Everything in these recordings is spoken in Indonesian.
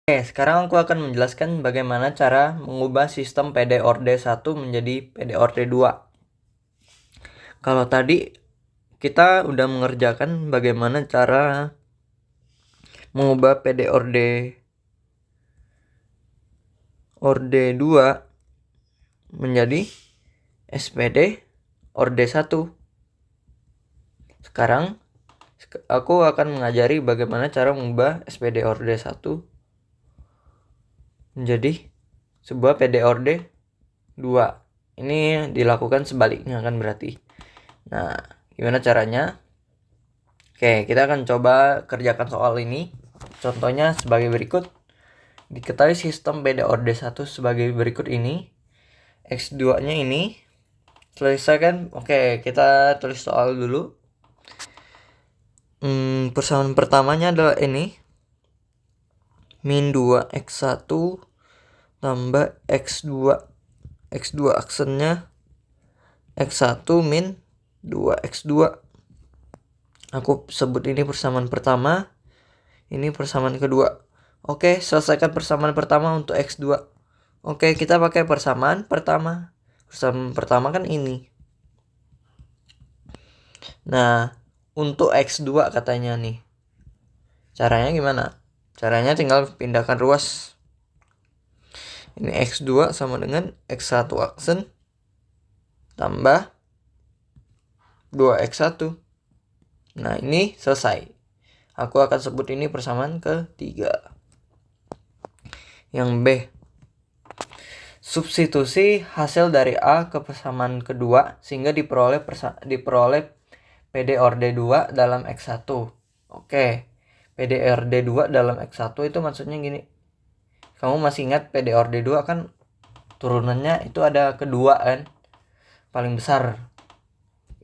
Oke, sekarang aku akan menjelaskan bagaimana cara mengubah sistem PDORD 1 menjadi PDORD 2. Kalau tadi kita udah mengerjakan bagaimana cara mengubah PDORD 2 menjadi SPD ORD 1. Sekarang aku akan mengajari bagaimana cara mengubah SPD ORD 1 menjadi sebuah PDORD 2. Ini dilakukan sebaliknya kan berarti. Nah, gimana caranya? Oke, kita akan coba kerjakan soal ini. Contohnya sebagai berikut. Diketahui sistem PDORD 1 sebagai berikut ini. X2-nya ini selesaikan. Oke, kita tulis soal dulu. Persamaan pertamanya adalah ini. Min 2x1 tambah x2. X2 aksennya x1 min 2x2. Aku sebut ini persamaan pertama. Ini persamaan kedua. Oke, selesaikan persamaan pertama untuk x2. Oke, kita pakai persamaan pertama. Persamaan pertama kan ini. Nah, untuk x2 katanya nih. Caranya gimana? Caranya tinggal pindahkan ruas. Ini x2 sama dengan x1 aksen tambah 2x1. Nah, ini selesai. Aku akan sebut ini persamaan ketiga. Yang B. Substitusi hasil dari A ke persamaan kedua sehingga diperoleh PDORD 2 dalam X1. Oke. PDORD 2 dalam X1 itu maksudnya gini. Kamu masih ingat PDORD 2 kan turunannya itu ada kedua kan? Paling besar.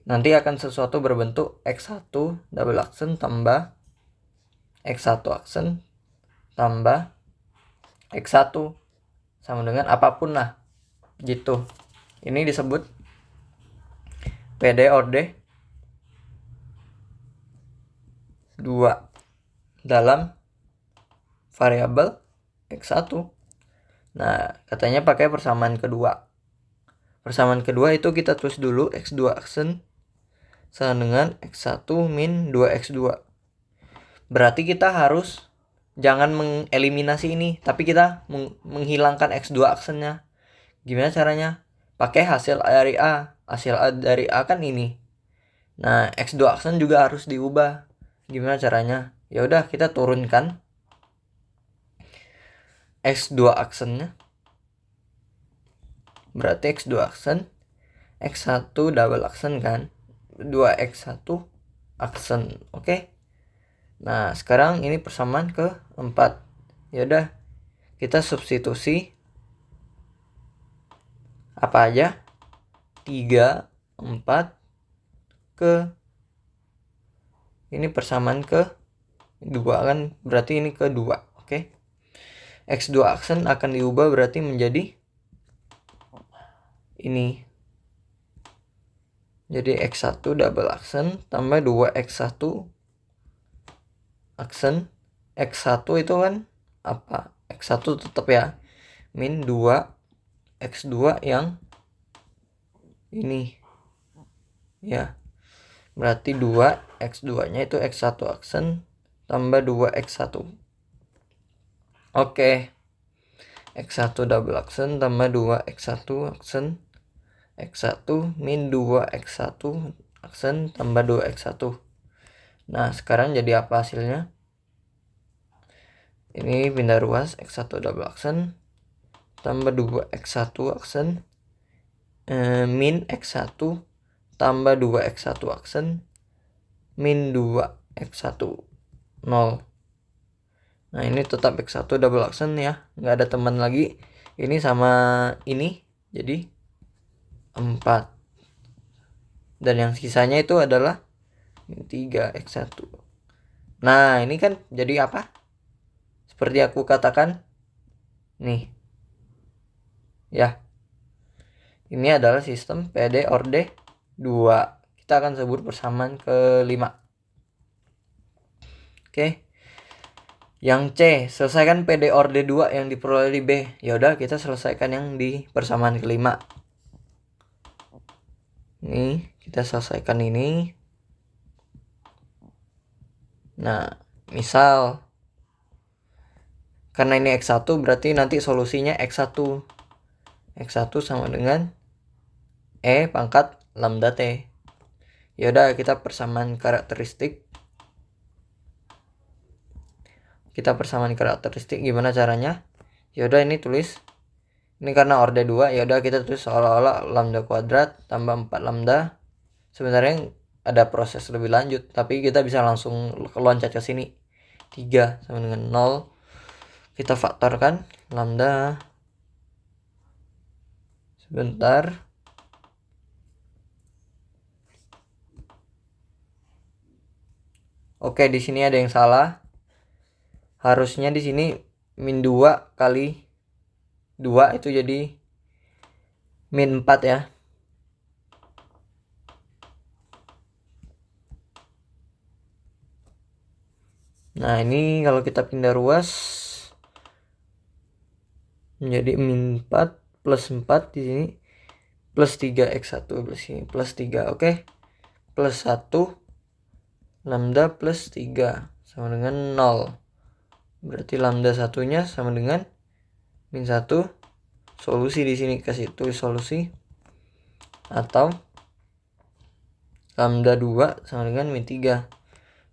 Nanti akan sesuatu berbentuk X1 double aksen tambah X1 aksen tambah X1 sama dengan apapun lah gitu. Ini disebut PDORD 2 dalam variabel X1. Nah, katanya pakai persamaan kedua. Persamaan kedua itu kita tulis dulu X2 aksen sama dengan X1 min 2X2. Berarti kita harus jangan mengeliminasi ini, tapi kita menghilangkan X2 aksennya. Gimana caranya? Pakai hasil dari A. Hasil dari A kan ini. Nah, X2 aksen juga harus diubah. Gimana caranya? Ya udah, kita turunkan X2 aksennya. Berarti X2 aksen X1 double aksen kan? 2X1 aksen. Oke. Nah, sekarang ini persamaan ke-4. Ya udah, kita substitusi apa aja? 3, 4 ke ini persamaan ke-2 kan? Berarti ini ke-2. Oke. X2 aksen akan diubah berarti menjadi ini. Jadi X1 double aksen tambah 2X1 aksen. X1 itu kan apa? X1 tetap ya. Min 2X2 yang ini. Ya. Berarti 2X2-nya itu X1 aksen tambah 2X1. Oke. X1 double aksen tambah 2X1 aksen. X1 min 2X1 aksen tambah 2X1. Nah, sekarang jadi apa hasilnya? Ini pindah ruas X1 double aksen tambah 2X1 aksen min X1 tambah 2X1 aksen min 2X1 0. Nah, ini tetap X1 double aksen ya, nggak ada teman lagi. Ini sama ini jadi 4. Dan yang sisanya itu adalah min 3X1. Nah, ini kan jadi apa? Seperti aku katakan nih. Ya. Ini adalah sistem PDORD 2. Kita akan sebut persamaan ke-5. Oke. Yang C, selesaikan PD orde 2 yang diperoleh di B. Ya udah, kita selesaikan yang di persamaan kelima. Ini kita selesaikan ini. Nah, misal karena ini X1 berarti nanti solusinya X1. X1 sama dengan E pangkat lambda T. Ya udah, kita persamaan karakteristik. Gimana caranya? Ya udah, ini tulis. Ini karena orde 2, ya udah kita tulis seolah-olah lambda kuadrat tambah 4 lambda. Sebenarnya ada proses lebih lanjut, tapi kita bisa langsung loncat ke sini. 3 sama dengan 0. Kita faktorkan lambda. Sebentar. Oke, di sini ada yang salah. Harusnya di sini min 2 kali 2 itu jadi min 4 ya. Nah, ini kalau kita pindah ruas menjadi min 4 plus 4 di sini plus 3 X1 plus ini plus 3. Oke. Plus 1 lambda plus 3 sama dengan 0. Berarti lambda satunya sama dengan min 1. Solusi di sini kasih tulis solusi. Atau lambda 2 sama dengan min 3.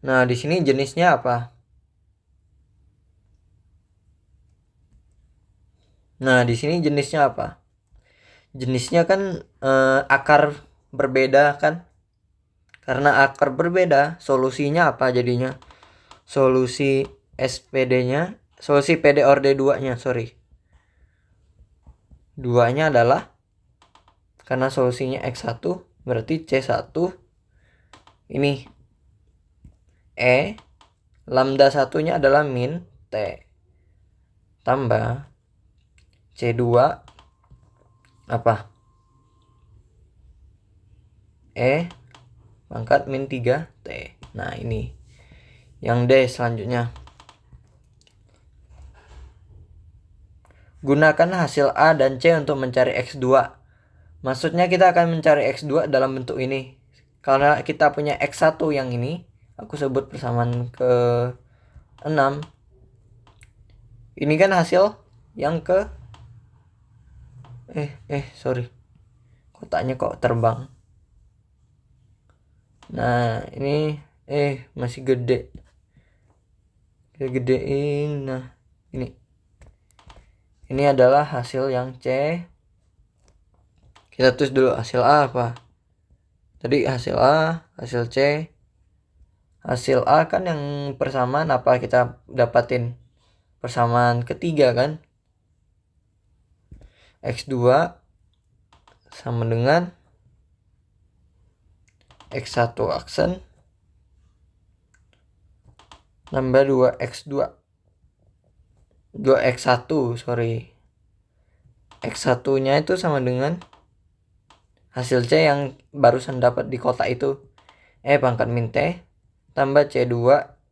Nah, di sini jenisnya apa? Nah, di sini jenisnya apa? Jenisnya kan akar berbeda kan? Karena akar berbeda, solusinya apa jadinya? Solusi SPD-nya, solusi PD orde 2-nya, sorry. 2-nya adalah, karena solusinya X1, berarti C1 ini E, lambda satunya adalah min T, tambah C2 apa? E pangkat min 3T. Nah, ini yang D selanjutnya. Gunakan hasil A dan C untuk mencari X2. Maksudnya kita akan mencari X2 dalam bentuk ini. Karena kita punya X1 yang ini, aku sebut persamaan ke 6. Ini kan hasil yang ke sorry. Kotaknya kok terbang. Nah, ini masih gede. Kita gedein. Nah, ini. Ini adalah hasil yang C. Kita tulis dulu hasil A apa? Tadi hasil A, hasil C. Hasil A kan yang persamaan apa kita dapatin? Persamaan ketiga kan? X2 sama dengan X1 aksen nambah 2X2. 2X1, sorry. X1-nya itu sama dengan hasil C yang barusan dapat di kotak itu. E pangkat min T tambah C2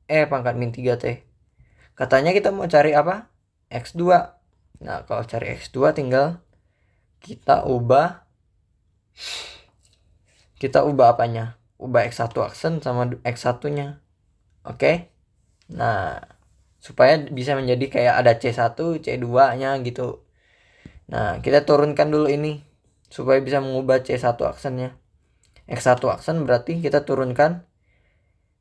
E pangkat min 3T. Katanya kita mau cari apa? X2. Nah, kalau cari X2 tinggal kita ubah apanya? Ubah X1 aksen sama X1-nya. Oke? Nah, supaya bisa menjadi kayak ada C1, C2-nya gitu. Nah, kita turunkan dulu ini supaya bisa mengubah C1 aksennya. X1 aksen berarti kita turunkan.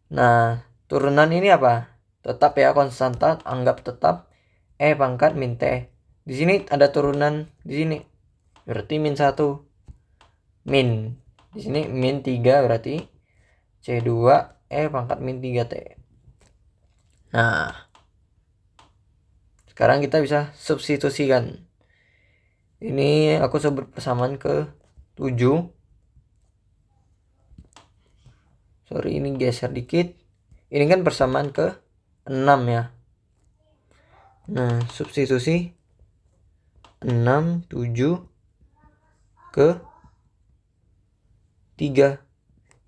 Nah, turunan ini apa? Tetap ya, konstanta, anggap tetap E pangkat min T. Di sini ada turunan di sini. Berarti min 1. Min. Di sini min 3 berarti C2 E pangkat min 3T. Nah, sekarang kita bisa substitusikan. Ini aku sebut persamaan ke 7. Sorry, ini geser dikit. Ini kan persamaan ke 6 ya. Nah, substitusi 6, 7 ke 3.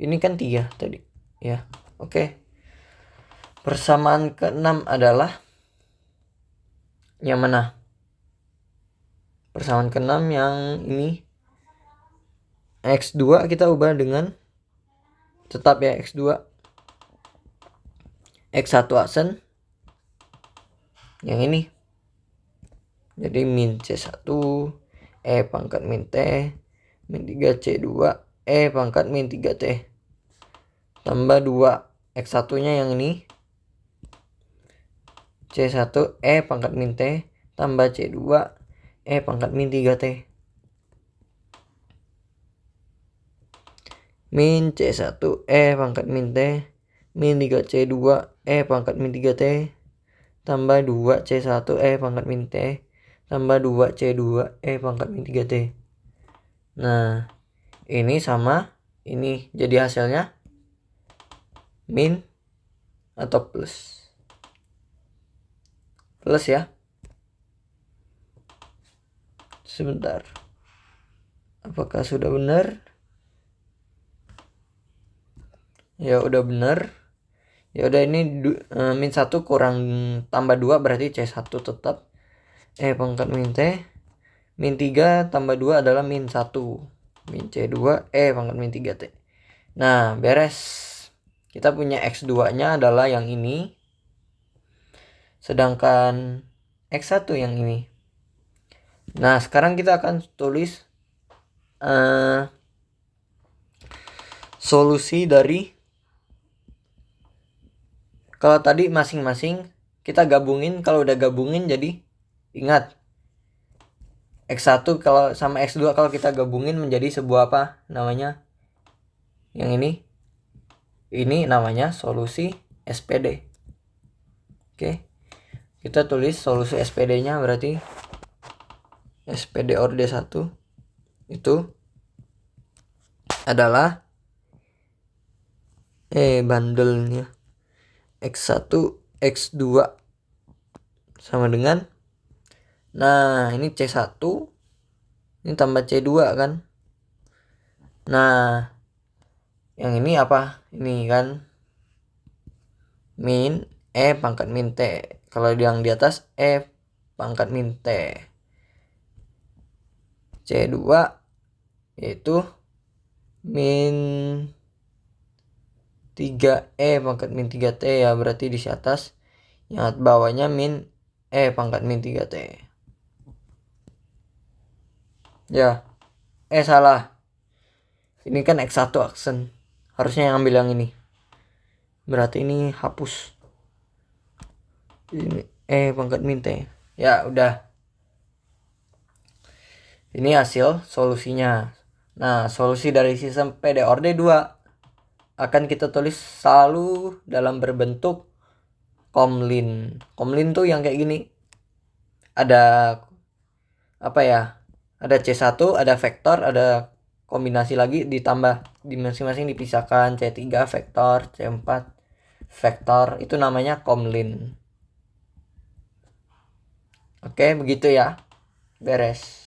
Ini kan 3 tadi ya. Oke. Persamaan ke 6 adalah Yang mana? Persamaan ke-6 yang ini. X2 kita ubah dengan tetap ya X2. X1 aksen yang ini. Jadi min C1 E pangkat min T min 3 C2 E pangkat min 3T tambah 2 X1 nya yang ini C1 E pangkat min T tambah C2 E pangkat min 3T min C1 E pangkat min T min 3 C2 E pangkat min 3T tambah 2 C1 E pangkat min T tambah 2 C2 E pangkat min 3T. Nah, ini sama ini. Jadi hasilnya min atau plus. Plus ya. Sebentar. Apakah sudah benar? Ya udah benar. Ya udah, ini min 1 kurang tambah 2 berarti C1 tetap. E pangkat min T min 3 tambah 2 adalah min 1 min C2 E pangkat min 3T. Nah, beres. Kita punya X2 nya adalah yang ini, sedangkan X1 yang ini. Nah, sekarang kita akan tulis solusi dari, kalau tadi masing-masing kita gabungin. Kalau udah gabungin jadi ingat X1 kalau sama X2 kalau kita gabungin menjadi sebuah apa namanya? Yang ini namanya solusi SPD. Oke. Kita tulis solusi SPD-nya berarti SPD orde 1 itu adalah bandelnya X1 X2 sama dengan, nah ini C1 ini tambah C2 kan. Nah, yang ini apa? Ini kan min E pangkat min T. Kalau yang di atas E pangkat min T. C2 yaitu min 3E pangkat min 3T ya, berarti di atas. Yang bawahnya min E pangkat min 3T. Ya. Salah. Ini kan X1 aksen. Harusnya yang ambil yang ini. Berarti ini hapus. Ini E pangkat min T. Ya, udah. Ini hasil solusinya. Nah, solusi dari sistem PD orde 2 akan kita tulis selalu dalam berbentuk komlin. Komlin tuh yang kayak gini. Ada apa ya? Ada C1, ada vektor, ada kombinasi lagi ditambah di masing-masing dipisahkan. C3 vektor, C4 vektor, itu namanya komlin. Oke, begitu ya. Beres.